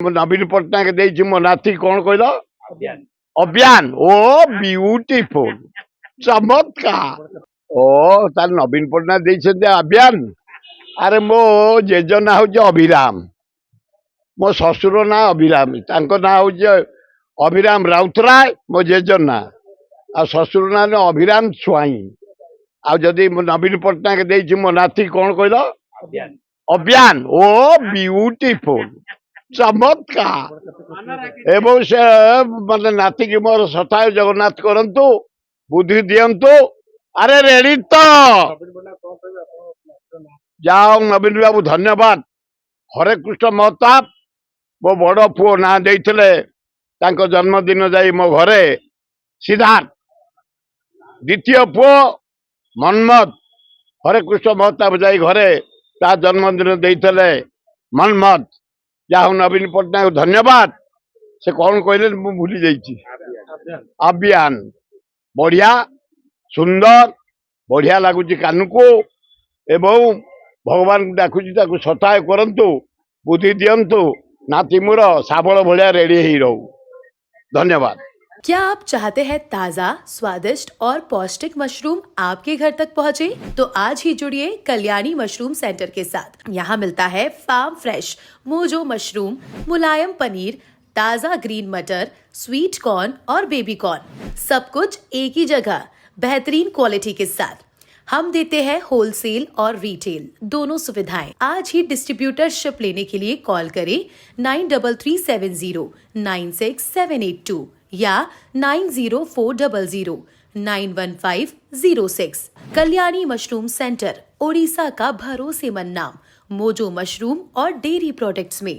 नवीन पट्टनायक देछि मो नाती कौन कहल अभियान ओ ब्यूटीफुल चमत्कार ओ तार नवीन पट्टनायक देइछन्ते अभियान अरे मो जेज ना हूँ अभिराम मो ससुर ना अभिराम तांको ना हूँ अभिराम राउतराय मो जेज ना आ ससुर ना अभिराम स्वाई आ जदि नवीन पट्टनायक देइछि मो नाती कौन कहल अभियान ओ ब्यूटीफुल चमत्कार एवं से मतलब नाती की मोर सताय जगन्नाथ करंतु बुद्धि दियंतु अरे रेडी तो जाओ नवीन बाबू धन्यवाद हरे कृष्ण महताब मो बड़ पुओ ना देइथिले तांको जन्मदिन जाई मो घरे सिद्धार्थ द्वितीय पुओ मनमत हरे कृष्ण महताब जाई घरे ता जन्मदिन देइथिले मनमत जाओ नवीन पट्टनायक धन्यवाद से कौन कहले मु भूली जाइछि अभियान बढ़िया सुंदर बढ़िया लगुच कान को एवं भगवान डाकुची ताकू सताय करंतु बुद्धि दियंतु नाती मोर साबल भलिया रेडी ही रहू धन्यवाद। क्या आप चाहते हैं ताज़ा, स्वादिष्ट और पौष्टिक मशरूम आपके घर तक पहुंचे? तो आज ही जुड़िए कल्याणी मशरूम सेंटर के साथ। यहाँ मिलता है फार्म फ्रेश मोजो मशरूम, मुलायम पनीर, ताज़ा ग्रीन मटर, स्वीट कॉर्न और बेबी कॉर्न, सब कुछ एक ही जगह बेहतरीन क्वालिटी के साथ। हम देते हैं होलसेल और रिटेल दोनों सुविधाएं। आज ही डिस्ट्रीब्यूटरशिप लेने के लिए कॉल करें 9370967782 या 9040091506। कल्याणी मशरूम सेंटर, ओडिशा का भरोसेमंद नाम, मोजो मशरूम और डेयरी प्रोडक्ट्स में।